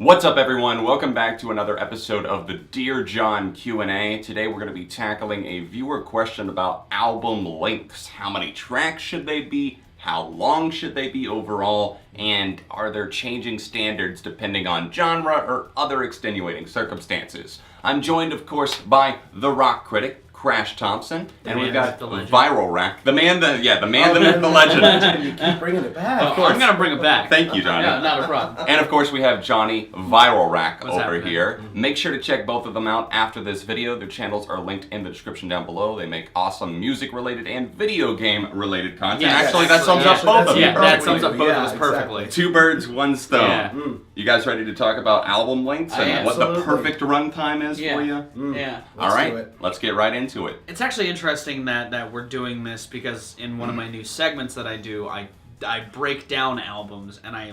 What's up, everyone? Welcome back to another episode of the Dear John Q&A. Today we're going to be tackling a viewer question about album lengths. How many tracks should they be? How long should they be overall? And are there changing standards depending on genre or other extenuating circumstances? I'm joined, of course, by the rock critic, Crash Thompson, and we've got Viral Rack, the man, the myth, the legend. You keep bringing it back. I'm gonna bring it back. Thank you, Johnny. Yeah, not a problem. And of course, we have Johnny Viral Rack What's over happening? here. Make sure to check both of them out after this video. Their channels are linked in the description down below. They make awesome music-related and video game-related content. Yes. Actually, that sums up both of them. Yeah, that sums up both of us perfectly. Two birds, one stone. Yeah. You guys ready to talk about album lengths and what the perfect runtime is for you? Yeah. All right, let's get right into it. It's actually interesting that we're doing this because in one of my new segments that I do, I break down albums and I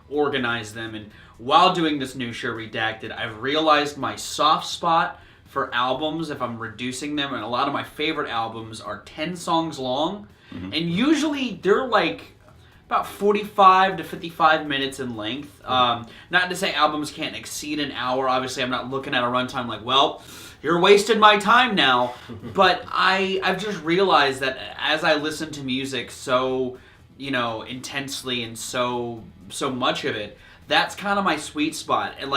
organize them. And while doing this new show Redacted, I've realized my soft spot for albums, if I'm reducing them, and a lot of my favorite albums are 10 songs long, and usually they're about 45 to 55 minutes in length. Not to say albums can't exceed an hour. Obviously, I'm not looking at a runtime like, well, you're wasting my time now. But I've just realized that as I listen to music so, intensely and so much of it, that's kind of my sweet spot. And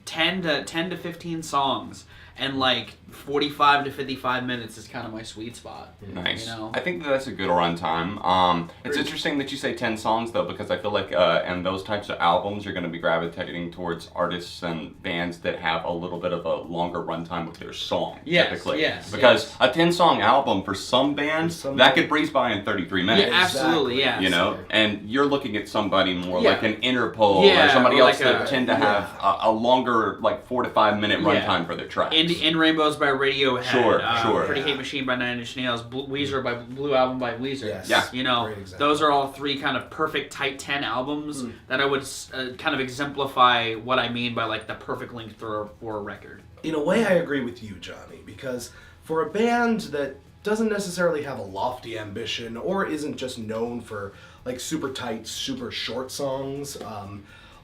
10 to 15 songs and 45 to 55 minutes is kind of my sweet spot. Nice. I think that's a good runtime. It's interesting that you say 10 songs, though, because I feel like in those types of albums, you're going to be gravitating towards artists and bands that have a little bit of a longer runtime with their song, typically. Yes, because a 10-song album, for some bands, that could breeze by in 33 minutes. Yeah, absolutely, yeah. And you're looking at somebody more like an Interpol or somebody else that tend to have a longer, 4 to 5 minute runtime for their tracks. In Rainbows by Radiohead. Sure. Pretty Hate Machine by Nine Inch Nails. Weezer by Blue Album by Weezer. Yes. Yeah. Those are all three kind of perfect tight 10 albums that I would kind of exemplify what I mean by the perfect length for a record. In a way, I agree with you, Johnny, because for a band that doesn't necessarily have a lofty ambition or isn't just known for super tight, super short songs,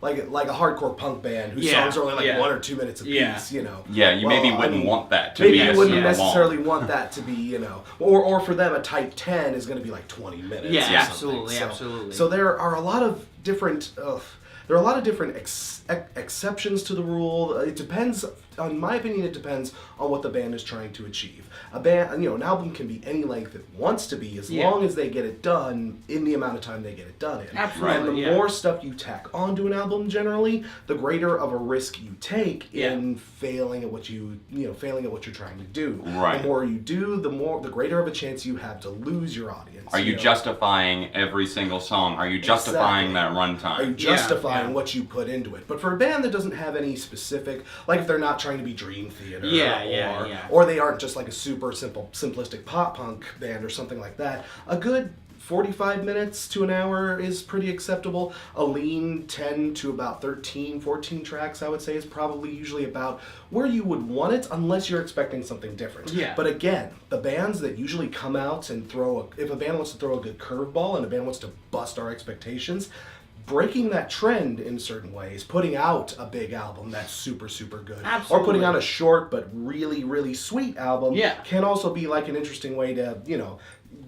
like a hardcore punk band whose songs are only 1 or 2 minutes apiece, Yeah, you maybe wouldn't want that to be maybe you wouldn't long. necessarily want that to be, or for them a tight 10 is going to be 20 minutes. Yeah, or absolutely, so, absolutely. So there are a lot of different exceptions to the rule. It depends, in my opinion, it depends on what the band is trying to achieve. An album can be any length it wants to be as long as they get it done in the amount of time they get it done in. Absolutely, and the more stuff you tack onto an album, generally, the greater of a risk you take in failing at what you're trying to do. Right. The more you do, the greater of a chance you have to lose your audience. Are you justifying every single song? Are you justifying that runtime? Are you justifying what you put into it? But for a band that doesn't have any specific, if they're not trying to be Dream Theater, or they aren't just a super simple, simplistic pop punk band or something like that, a good 45 minutes to an hour is pretty acceptable. A lean 10 to about 13, 14 tracks, I would say, is probably usually about where you would want it, unless you're expecting something different. Yeah. But again, the bands that usually come out and if a band wants to throw a good curveball and a band wants to bust our expectations, breaking that trend in certain ways, putting out a big album that's super, super good, or putting out a short but really, really sweet album can also be an interesting way to,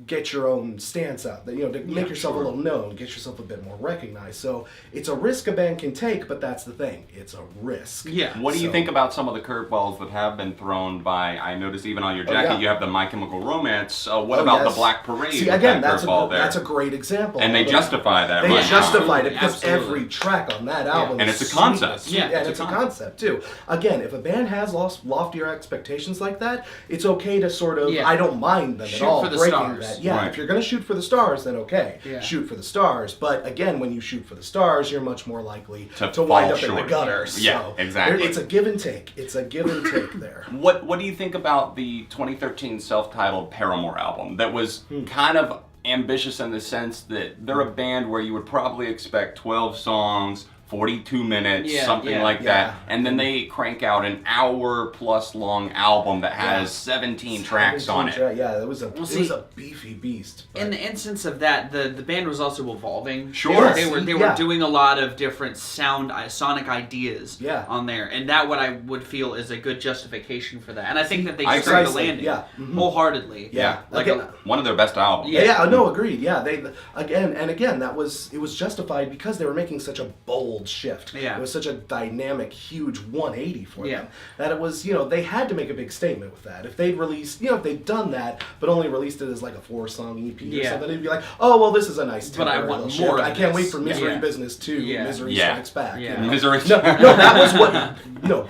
get your own stance out, to make yourself a little known, get yourself a bit more recognized. So it's a risk a band can take, but that's the thing. It's a risk. Yeah. What do you think about some of the curveballs that have been thrown by, I noticed even on your jacket you have the My Chemical Romance. What about the Black Parade? See, again, that's a great example. And they justify that. They justified it because Absolutely. every track on that album and is it's a concept. Yeah, and it's a concept too. Again, if a band has loftier expectations like that, it's okay to sort of, I don't mind them shoot at all for the breaking stars. that. Yeah, if you're going to shoot for the stars, then okay, shoot for the stars. But again, when you shoot for the stars, you're much more likely to wind up in the gutter. Yeah, so exactly. It's a give and take. It's a give and take there. What do you think about the 2013 self-titled Paramore album that was kind of ambitious in the sense that they're a band where you would probably expect 12 songs, 42 minutes, Yeah, something yeah. like Yeah. that. And then they crank out an hour-plus long album that has 17 tracks on it. Yeah, it was a see, a beefy beast. In the instance of that, the band was also evolving. Sure. They were Yeah. doing a lot of different sonic ideas Yeah. on there, and that what I would feel is a good justification for that. And I think that they I struck the precisely, landing yeah. Mhm. wholeheartedly. Yeah. Like Again, One of their best albums. Yeah. no, agreed. Yeah, they again it was justified because they were making such a bold shift. Yeah. It was such a dynamic, huge 180 for Yeah. them that it was, they had to make a big statement with that. If they'd released, if they'd done that, but only released it as like a 4-song EP or Yeah. something, it'd be like, oh well, this is a nice. But I temporary want little more shift. of I can't this. wait for Misery Yeah. Business 2. Yeah. Misery Yeah. Strikes Back. Yeah. Misery. No, that was what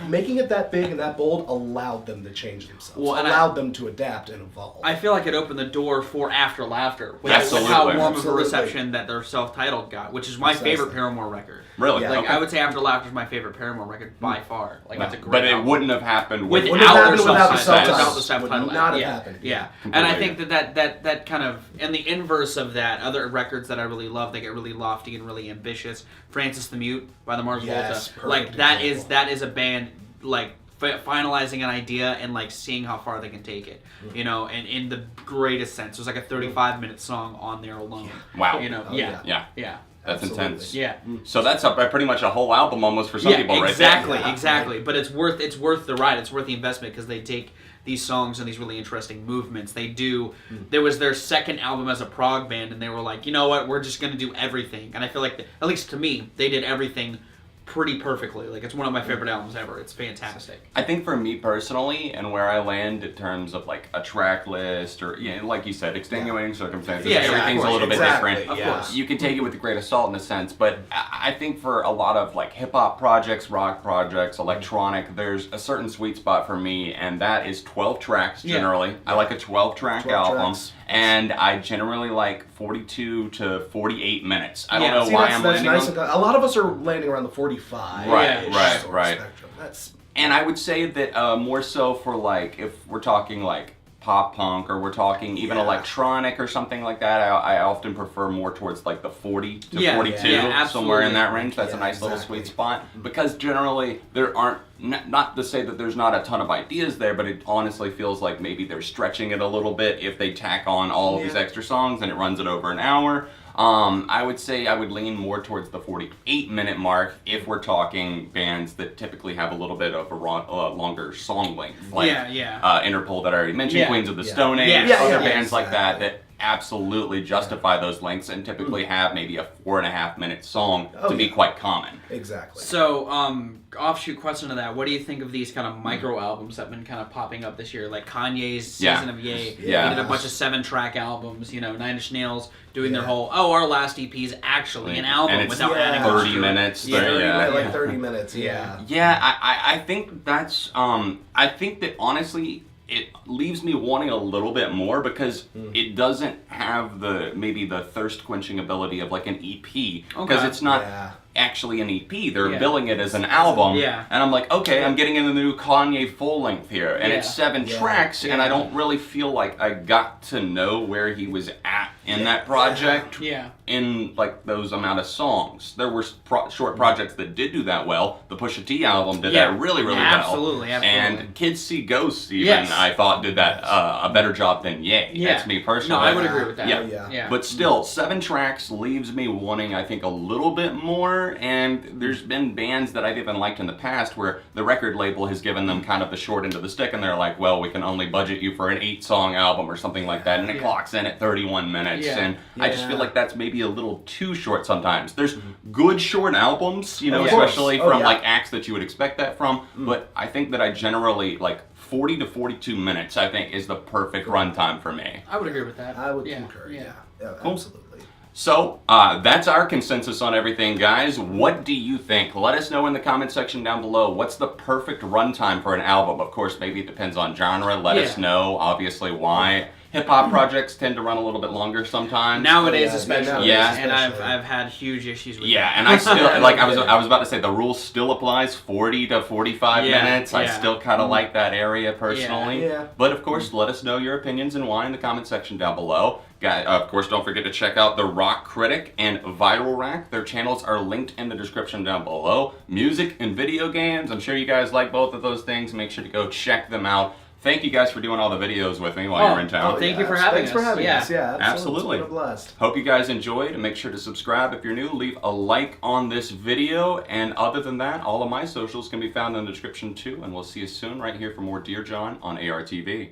making it that big and that bold allowed them to change themselves, Well, and allowed them to adapt and evolve. I feel like it opened the door for After Laughter with Absolutely. how warm of a Absolutely. reception that their self-titled got, which is my Precisely. favorite Paramore record. Really? Yeah. Like Okay. I would say After Laughter is my favorite Paramore record by far. Like it's a great But it album. wouldn't have happened Without Wouldn't have their happened without the self-titled. subtitles. Without the subtitle. Would not have yeah. happened. Yeah. And I Completely think that kind of, and the inverse of that, other records that I really love, they get really lofty and really ambitious. Francis the Mute by the Mars Yes, Volta. Like perfect that example. is a band like finalizing an idea and like seeing how far they can take it. And in the greatest sense. There's like a 35-minute song on there alone. Wow. Oh, yeah. Yeah. Yeah. That's Absolutely. intense. Yeah. So that's pretty much a whole album almost for some people, right exactly, there. exactly. But it's worth the ride. It's worth the investment because they take these songs and these really interesting movements. They do. There was their second album as a prog band, and they were like, you know what? We're just gonna do everything. And I feel like, at least to me, they did everything pretty perfectly. Like it's one of my favorite albums ever. It's fantastic. I think for me personally, and where I land in terms of like a track list or, like you said, extenuating circumstances, Yeah, everything's of a course, little bit exactly, different. Of yeah. course. You can take it with a grain of salt in a sense, but I think for a lot of like hip hop projects, rock projects, electronic, there's a certain sweet spot for me, and that is 12 tracks Yeah. generally. I like a 12-track 12 album, tracks. and I generally like 42 to 48 minutes. I don't Yeah. know See, why that's I'm nice. landing on. A lot of us are landing around the 45. Right, right, sort of right. spectrum. That's And I would say that more so for like, if we're talking like pop punk or we're talking even Yeah. electronic or something like that, I often prefer more towards like the 40 to Yeah, 42, yeah, somewhere in absolutely. that range. That's a Yeah, nice little exactly. sweet spot because generally there aren't, not to say that there's not a ton of ideas there, but it honestly feels like maybe they're stretching it a little bit if they tack on all of these Yeah. extra songs and it runs it over an hour. I would say I would lean more towards the 48-minute mark if we're talking bands that typically have a little bit of a longer song length, like Interpol that I already mentioned, Yeah. Queens of the Yeah. Stone Age, Yeah. other Yeah, bands like that exactly. absolutely justify those lengths and typically have maybe a 4.5-minute song Oh, to be yeah. quite common. exactly. So, offshoot question to that, what do you think of these kind of micro albums that have been kind of popping up this year? Like Kanye's Yeah. Season of Yay. Yeah. He did a bunch of 7-track albums, Nine Inch Nails doing their Yeah. whole, our last EP is actually an album And it's without Yeah. adding 30 extra. minutes. Yeah. 30, yeah. Like 30 minutes. Yeah. Yeah, I think that's I think that honestly it leaves me wanting a little bit more because it doesn't have maybe the thirst quenching ability of like an EP because Okay. it's not Yeah. actually an EP. They're Yeah. billing it as an album. Yeah. And I'm like, okay, I'm getting in the new Kanye full length here. And it's Yeah. 7 Yeah. tracks and I Yeah. don't really feel like I got to know where he was at in that project. Yeah. In like those amount of songs. There were short projects that did do that well. The Pusha T album did Yeah. that really, really Absolutely, well. absolutely. And Kids See Ghosts even, Yes. I thought did that a better job than Ye. Yeah. That's me personally. No, I would agree with that. Yeah. Yeah. Yeah. But still, 7 tracks leaves me wanting, I think, a little bit more. And there's been bands that I've even liked in the past where the record label has given them kind of the short end of the stick and they're like, well, we can only budget you for an 8-song album or something like that. And it Yeah. clocks in at 31 minutes. Yeah. And I just feel Yeah. like that's maybe a little too short sometimes. There's good short albums, Of course. especially Oh, from yeah. like acts that you would expect that from. But I think that I generally like 40 to 42 minutes, I think, is the perfect runtime for me. I would agree with that. I would concur. Yeah. Cool. Absolutely. So, that's our consensus on everything, guys. What do you think? Let us know in the comment section down below. What's the perfect runtime for an album? Of course, maybe it depends on genre. Let us know, obviously, why. Hip-hop projects tend to run a little bit longer sometimes. Nowadays, Yeah, especially. nowadays Yeah. And especially. I've had huge issues with Yeah, that. and I still like I was about to say the rule still applies 40 to 45 Yeah, minutes. I yeah. still kind of like that area personally. Yeah. But of course, let us know your opinions and why in the comment section down below. Of course, don't forget to check out The Rock Critic and Viral Rack. Their channels are linked in the description down below. Music and video games. I'm sure you guys like both of those things. Make sure to go check them out. Thank you guys for doing all the videos with me while you're in town. Thank you for having Thanks us. for having Yeah. us. Yeah, Absolutely. It's been a blast. Hope you guys enjoyed, and make sure to subscribe if you're new. Leave a like on this video, and other than that, all of my socials can be found in the description too, and we'll see you soon right here for more Dear John on ARTV.